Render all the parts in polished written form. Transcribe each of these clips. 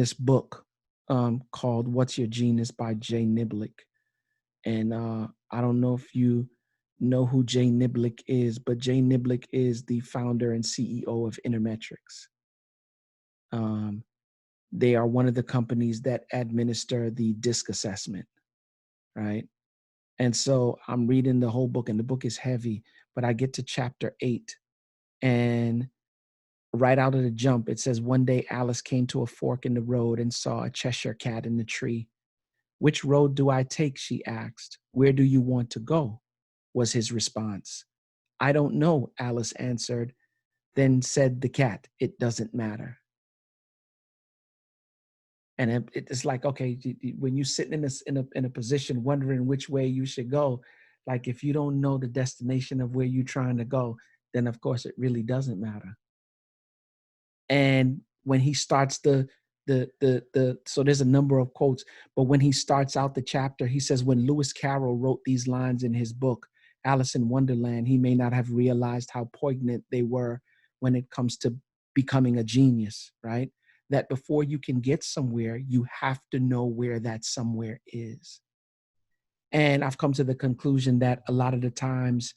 this book called What's Your Genius by Jay Niblick. And I don't know if you know who Jay Niblick is, but Jay Niblick is the founder and CEO of Intermetrics. They are one of the companies that administer the DISC assessment, right? And so I'm reading the whole book, and the book is heavy, but I get to chapter 8, and right out of the jump, it says, one day Alice came to a fork in the road and saw a Cheshire cat in the tree. Which road do I take? She asked. Where do you want to go? Was his response. I don't know, Alice answered. Then said the cat, it doesn't matter. And it's like, okay, when you're sitting in a position wondering which way you should go, like if you don't know the destination of where you're trying to go, then of course it really doesn't matter. And when he starts so there's a number of quotes, but when he starts out the chapter, he says, when Lewis Carroll wrote these lines in his book, Alice in Wonderland, he may not have realized how poignant they were when it comes to becoming a genius, right? That before you can get somewhere, you have to know where that somewhere is. And I've come to the conclusion that a lot of the times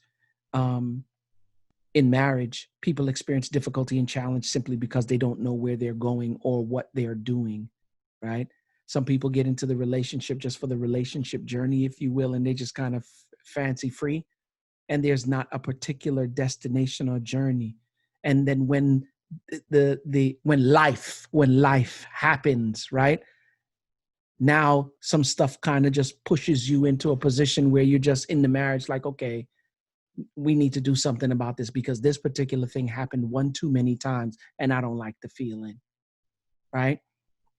in marriage, people experience difficulty and challenge simply because they don't know where they're going or what they're doing, right? Some people get into the relationship just for the relationship journey, if you will, and they just kind of fancy free. And there's not a particular destination or journey. And then when when life happens, right? Now some stuff kind of just pushes you into a position where you're just in the marriage, like, okay, we need to do something about this because this particular thing happened one too many times and I don't like the feeling, right?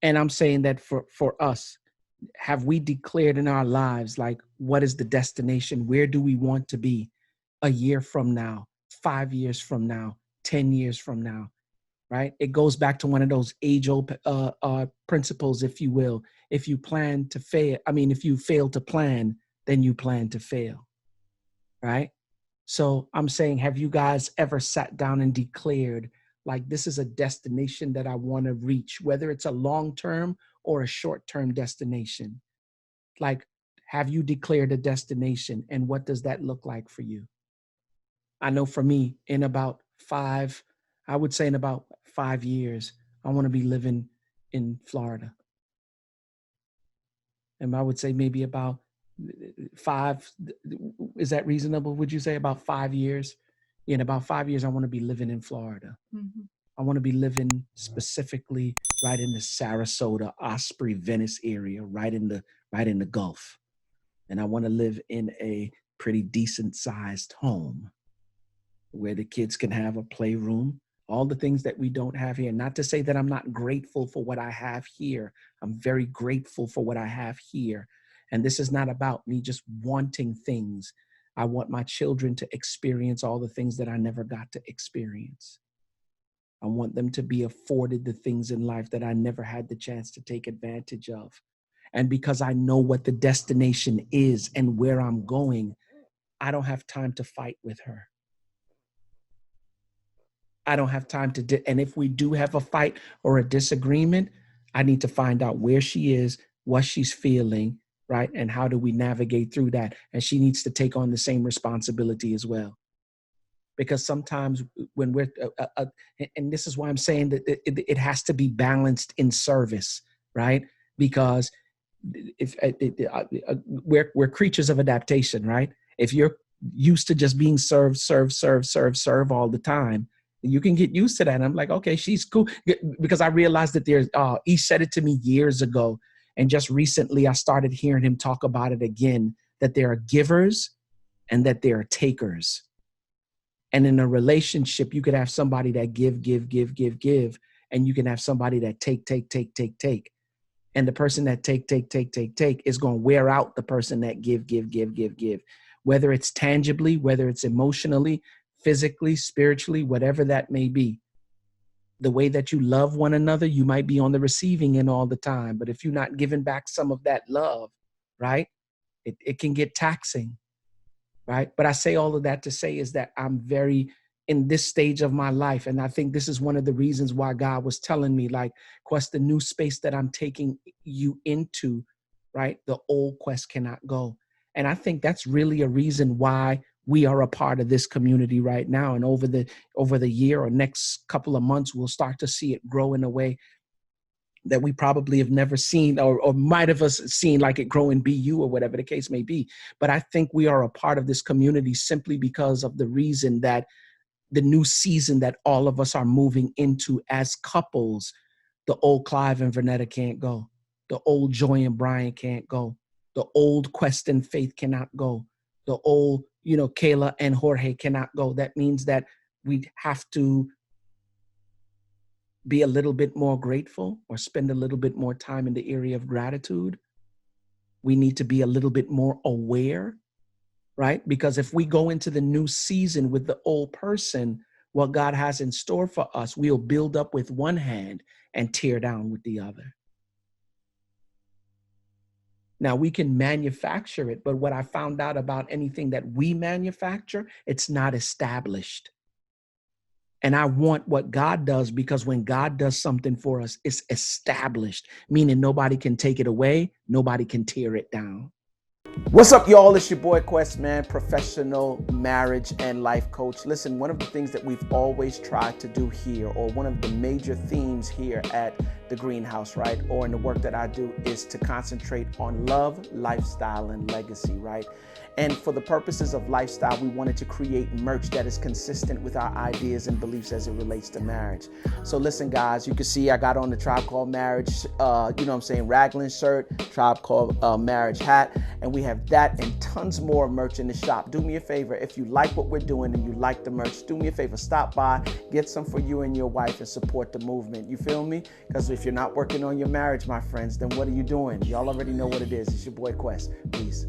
And I'm saying that for us, have we declared in our lives, like, what is the destination? Where do we want to be a year from now, 5 years from now, 10 years from now, right? It goes back to one of those age-old principles, if you will. If you plan to fail, if you fail to plan, then you plan to fail, right? So I'm saying, have you guys ever sat down and declared, like, this is a destination that I want to reach, whether it's a long-term or a short-term destination? Like, have you declared a destination, and what does that look like for you? I know for me, in about 5 years, I want to be living in Florida. And I would say maybe about 5, is that reasonable? Would you say about 5 years? In about 5 years, I want to be living in Florida. Mm-hmm. I want to be living specifically right in the Sarasota, Osprey, Venice area, right in the Gulf. And I want to live in a pretty decent sized home where the kids can have a playroom, all the things that we don't have here. Not to say that I'm not grateful for what I have here. I'm very grateful for what I have here. And this is not about me just wanting things. I want my children to experience all the things that I never got to experience. I want them to be afforded the things in life that I never had the chance to take advantage of. And because I know what the destination is and where I'm going, I don't have time to fight with her. I don't have time to, and if we do have a fight or a disagreement, I need to find out where she is, what she's feeling, right? And how do we navigate through that? And she needs to take on the same responsibility as well. Because sometimes when we're, and this is why I'm saying that it has to be balanced in service, right? Because we're creatures of adaptation, right? If you're used to just being served all the time, you can get used to that. And I'm like, okay, she's cool. Because I realized that he said it to me years ago. And just recently I started hearing him talk about it again, that there are givers and that there are takers. And in a relationship, you could have somebody that give. And you can have somebody that take. And the person that take is going to wear out the person that give. Whether it's tangibly, whether it's emotionally, physically, spiritually, whatever that may be. The way that you love one another, you might be on the receiving end all the time. But if you're not giving back some of that love, right, it can get taxing, right? But I say all of that to say is that I'm very in this stage of my life. And I think this is one of the reasons why God was telling me, like, Quest, the new space that I'm taking you into, right? The old Quest cannot go. And I think that's really a reason why we are a part of this community right now. And over the year or next couple of months, we'll start to see it grow in a way that we probably have never seen, or might have us seen like it grow in BU or whatever the case may be. But I think we are a part of this community simply because of the reason that the new season that all of us are moving into as couples, the old Clive and Vernetta can't go. The old Joy and Brian can't go. The old Quest and Faith cannot go. The old, Kayla and Jorge cannot go. That means that we have to be a little bit more grateful, or spend a little bit more time in the area of gratitude. We need to be a little bit more aware, right? Because if we go into the new season with the old person, what God has in store for us, we'll build up with one hand and tear down with the other. Now, we can manufacture it, but what I found out about anything that we manufacture, it's not established. And I want what God does, because when God does something for us, it's established, meaning nobody can take it away. Nobody can tear it down. What's up, y'all? It's your boy Quest, man, professional marriage and life coach. Listen, one of the things that we've always tried to do here, or one of the major themes here at the Greenhouse, right, or in the work that I do, is to concentrate on love, lifestyle, and legacy, right? And for the purposes of lifestyle, we wanted to create merch that is consistent with our ideas and beliefs as it relates to marriage. So listen, guys, you can see I got on the Tribe Called Marriage, raglan shirt, Tribe Called Marriage hat, and we have that and tons more merch in the shop. Do me a favor, if you like what we're doing and you like the merch, do me a favor, stop by, get some for you and your wife, and support the movement. You feel me? Because if you're not working on your marriage, my friends, then what are you doing? Y'all already know what it is. It's your boy Quest. Peace.